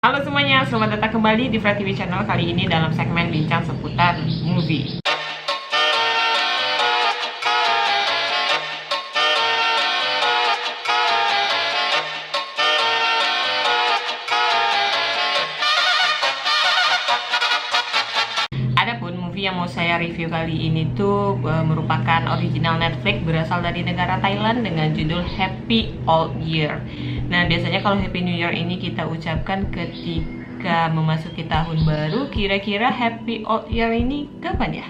Halo semuanya, selamat datang kembali di Fred TV Channel. Kali ini dalam segmen bincang seputar movie. Adapun movie yang mau saya review kali ini tuh merupakan original Netflix berasal dari negara Thailand dengan judul Happy Old Year. Nah, biasanya kalau Happy New Year ini kita ucapkan ketika memasuki tahun baru. Kira-kira Happy Old Year ini kapan ya?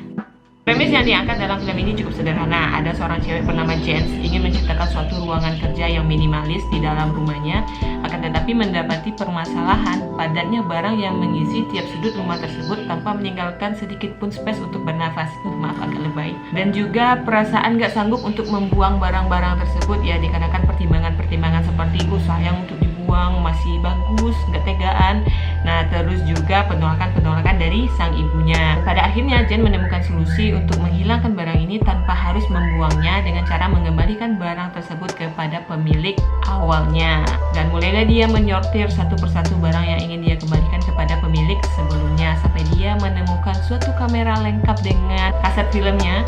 Premis yang diangkat dalam film ini cukup sederhana. Ada seorang cewek bernama Jens ingin menciptakan suatu ruangan kerja yang minimalis di dalam rumahnya, akan tetapi mendapati permasalahan padatnya barang yang mengisi tiap sudut rumah tersebut tanpa meninggalkan sedikit pun space untuk bernafas. Maaf, agak lebay. Dan juga perasaan gak sanggup untuk membuang barang-barang tersebut, ya dikarenakan pertimbangan-pertimbangan seperti sayang untuk dibuang, masih bagus, gak tegaan. Nah, terus juga penolakan-penolakan dari sang ibunya. Pada akhirnya Jen menemukan solusi untuk menghilangkan barang ini tanpa harus membuangnya dengan cara mengembalikan barang tersebut kepada pemilik awalnya. Dan mulailah dia menyortir satu persatu barang yang ingin dia kembalikan kepada pemilik sebelumnya, sampai dia menemukan suatu kamera lengkap dengan kaset filmnya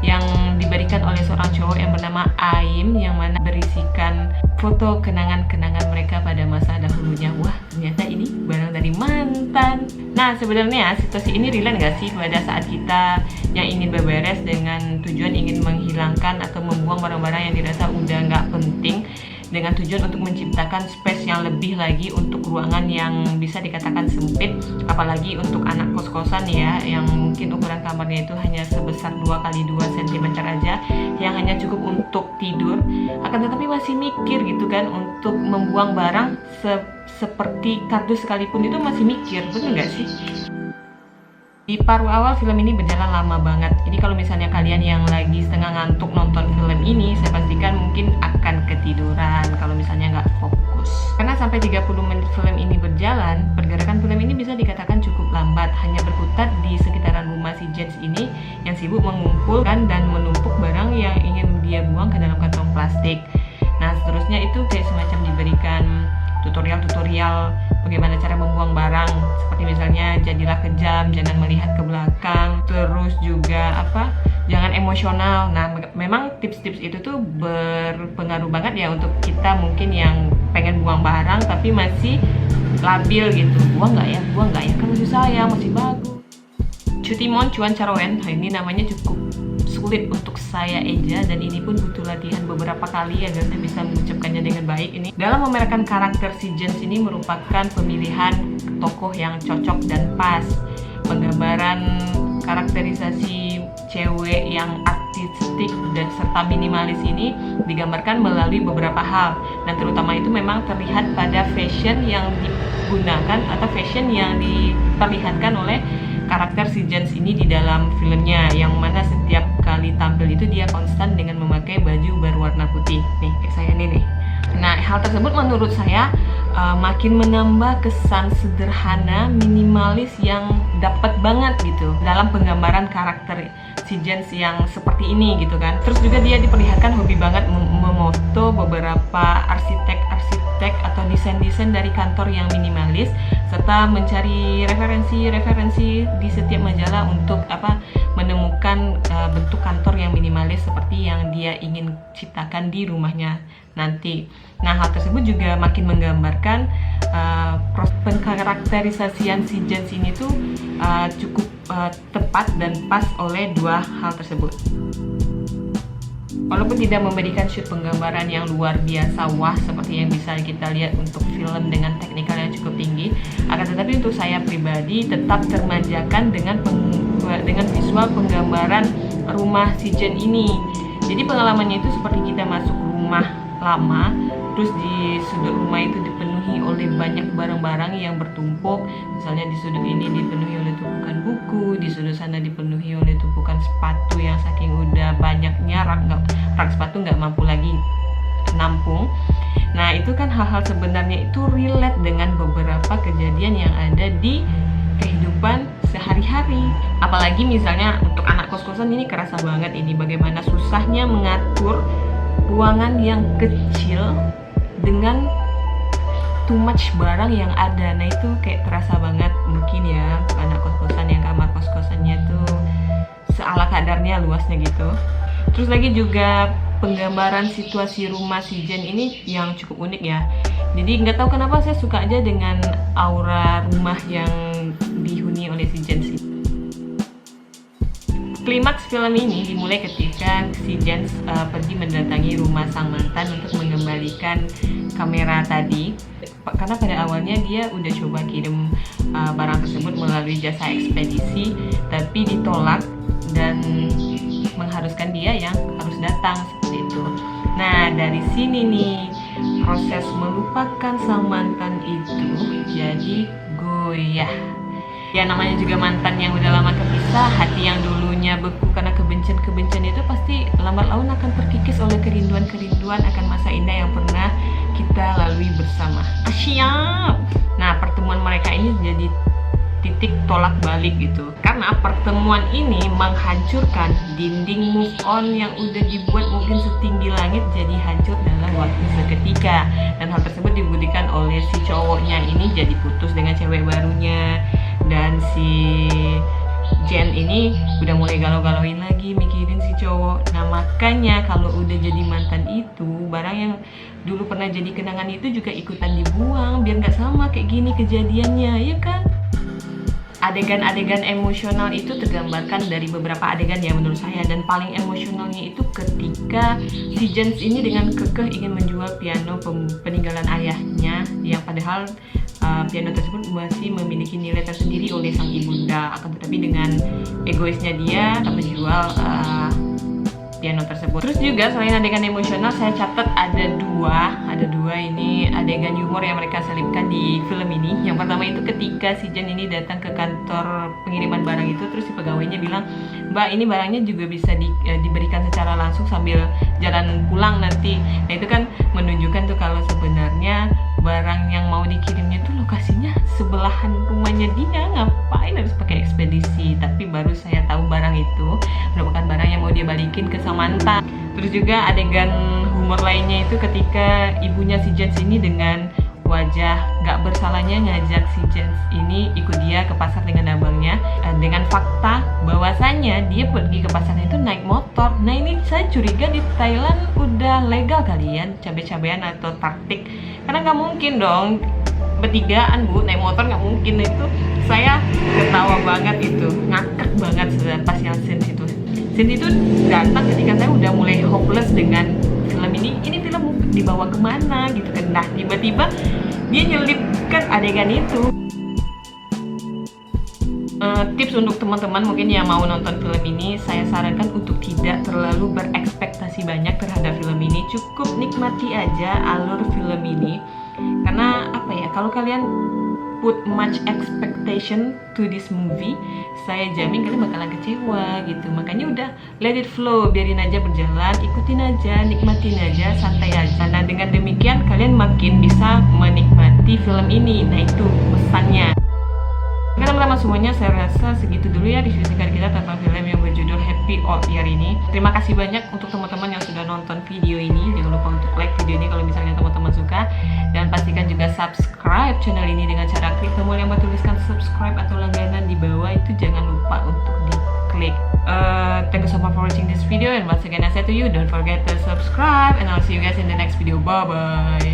yang diberikan oleh seorang cowok yang bernama Aim, yang mana berisikan foto kenangan-kenangan mereka pada masa dahulunya. Wah, ternyata ini barang dari mantan. Nah, sebenarnya situasi ini relate gak sih pada saat kita yang ingin beberes dengan tujuan ingin menghilangkan atau membuang barang-barang yang dirasa udah gak penting, dengan tujuan untuk menciptakan space yang lebih lagi untuk ruangan yang bisa dikatakan sempit, apalagi untuk anak kos-kosan ya, yang mungkin ukuran kamarnya itu hanya sebesar 2x2 cm aja, yang hanya cukup untuk tidur, akan tetapi masih mikir gitu kan untuk membuang barang seperti kardus sekalipun itu masih mikir, betul nggak sih? Di paruh awal film ini berjalan lama banget. Ini kalau misalnya kalian yang lagi setengah ngantuk nonton film ini, saya pastikan mungkin akan ketiduran kalau misalnya nggak fokus. Karena sampai 30 menit film ini berjalan, pergerakan film ini bisa dikatakan cukup lambat, hanya berkutat di sekitaran rumah si Jens ini yang sibuk mengumpulkan dan menumpuk barang yang ingin dia buang ke dalam kantong plastik. Nah, seterusnya itu kayak semacam diberikan tutorial bagaimana cara membuang barang, seperti misalnya jadilah kejam, jangan melihat ke belakang, terus juga jangan emosional. Nah, memang tips-tips itu tuh berpengaruh banget ya untuk kita mungkin yang pengen buang barang tapi masih labil gitu, buang nggak ya, kan masih sayang, masih bagus. Chutimon Chuan Charoen, ini namanya cukup sulit untuk saya eja, dan ini pun butuh latihan beberapa kali agar saya bisa mengucapkannya dengan baik. Ini dalam memerankan karakter si Jens ini merupakan pemilihan tokoh yang cocok dan pas. Penggambaran karakterisasi cewek yang artistik dan serta minimalis ini digambarkan melalui beberapa hal, dan terutama itu memang terlihat pada fashion yang digunakan atau fashion yang diperlihatkan oleh karakter si Jens ini di dalam filmnya, yang mana setiap kali tampil itu dia konstan dengan memakai baju berwarna putih. Nih, kayak saya nih. Nah, hal tersebut menurut saya makin menambah kesan sederhana, minimalis yang dapat banget gitu dalam penggambaran karakter si Jens yang seperti ini gitu kan. Terus juga dia diperlihatkan hobi banget memoto beberapa arsitek atau desain-desain dari kantor yang minimalis, serta mencari referensi di setiap majalah untuk menemukan bentuk kantor yang minimalis seperti yang dia ingin ciptakan di rumahnya nanti. Nah, hal tersebut juga makin menggambarkan pengkarakterisasian si Jens ini tuh cukup tepat dan pas oleh dua hal tersebut. Walaupun tidak memberikan shoot penggambaran yang luar biasa wah seperti yang bisa kita lihat untuk film dengan teknikal yang cukup tinggi, akan tetapi untuk saya pribadi tetap termanjakan dengan visual penggambaran rumah si Jen ini. Jadi pengalamannya itu seperti kita masuk rumah lama, terus di sudut rumah itu dipenuhi oleh banyak barang-barang yang bertumpuk. Misalnya di sudut ini dipenuhi oleh tumpukan buku, di sudut sana dipenuhi oleh tumpukan sepatu yang saking udah banyaknya rak sepatu nggak mampu lagi nampung. Nah, itu kan hal-hal sebenarnya itu relate dengan beberapa kejadian yang ada di kehidupan sehari-hari. Apalagi misalnya untuk anak kos-kosan ini kerasa banget ini bagaimana susahnya mengatur ruangan yang kecil dengan too much barang yang ada. Nah itu kayak terasa banget mungkin ya anak kos-kosan yang kamar kos-kosannya tuh seala kadarnya luasnya gitu. Terus lagi juga penggambaran situasi rumah si Jen ini yang cukup unik ya. Jadi nggak tahu kenapa saya suka aja dengan aura rumah yang dihuni oleh si Jen sih. Klimaks film ini dimulai ketika si Jen pergi mendatangi rumah sang mantan untuk mengembalikan kamera tadi. Karena pada awalnya dia udah coba kirim barang tersebut melalui jasa ekspedisi, tapi ditolak dan mengharuskan dia yang harus datang seperti itu. Nah dari sini nih proses melupakan sang mantan itu jadi goyah. Ya namanya juga mantan yang udah lama terpisah, hati yang dulunya beku karena kebencian itu pasti lambat laun akan terkikis oleh kerinduan akan masa indah yang pernah kita lalui bersama. Siap. Nah pertemuan mereka ini jadi titik tolak balik gitu, karena pertemuan ini menghancurkan dinding move on yang udah dibuat mungkin setinggi langit jadi hancur dalam waktu seketika. Dan hal tersebut dibuktikan oleh si cowoknya ini jadi putus dengan cewek barunya, dan si Jen ini udah mulai galau-galauin lagi mikirin si cowok. Nah makanya kalau udah jadi mantan itu, barang yang dulu pernah jadi kenangan itu juga ikutan dibuang biar nggak sama kayak gini kejadiannya, ya kan? Adegan-adegan emosional itu tergambarkan dari beberapa adegan ya menurut saya, dan paling emosionalnya itu ketika si Jens ini dengan kekeh ingin menjual piano peninggalan ayahnya, yang padahal piano tersebut masih memiliki nilai tersendiri oleh sang ibunda, akan tetapi dengan egoisnya dia akan menjual piano tersebut. Terus juga selain adegan emosional, saya catat ada dua ini adegan humor yang mereka selipkan di film ini. Yang pertama itu ketika si Jen ini datang ke kantor pengiriman barang itu, terus si pegawainya bilang, "Mbak, ini barangnya juga bisa diberikan secara langsung sambil jalan pulang nanti." Nah itu kan menunjukkan tuh kalau sebenarnya barang yang mau dikirimnya tuh lokasinya sebelahan rumahnya dia, ngapain harus pakai ekspedisi. Tapi baru saya tahu barang itu merupakan barang yang mau dia balikin ke sang mantan. Terus juga adegan humor lainnya itu ketika ibunya si Jens ini dengan wajah gak bersalahnya ngajak si Jens ini ikut dia ke pasar dengan abangnya, dengan fakta bahwasannya dia pergi ke pasarnya itu naik motor. Nah ini saya curiga di Thailand udah legal kalian cabe-cabean atau taktik, karena nggak mungkin dong bertigaan bu naik motor, nggak mungkin. Itu saya ketawa banget, itu ngakak banget pas yang scene itu datang ketika saya udah mulai hopeless dengan film ini film mau dibawa kemana gitu kan. Nah tiba-tiba dia nyelipkan adegan itu. Tips untuk teman-teman mungkin yang mau nonton film ini, saya sarankan untuk tidak terlalu berekspektasi banyak terhadap film ini. Cukup nikmati aja alur film ini, karena apa ya, kalau kalian put much expectation to this movie, saya jamin kalian bakalan kecewa gitu. Makanya udah let it flow, biarin aja berjalan, ikutin aja, nikmatin aja, santai aja. Nah dengan demikian kalian makin bisa menikmati film ini. Nah itu pesannya. Oke teman-teman semuanya, saya rasa segitu dulu ya review singkat kita tentang film yang berjudul Happy Old Year ini. Terima kasih banyak untuk teman-teman yang sudah nonton video ini. Jangan lupa untuk like video ini kalau misalnya teman-teman suka, dan pastikan juga subscribe channel ini dengan cara klik tombol yang bertuliskan subscribe atau langganan di bawah itu, jangan lupa untuk diklik. Thank you so much for watching this video, and once again I say to you, don't forget to subscribe, and I'll see you guys in the next video. Bye bye.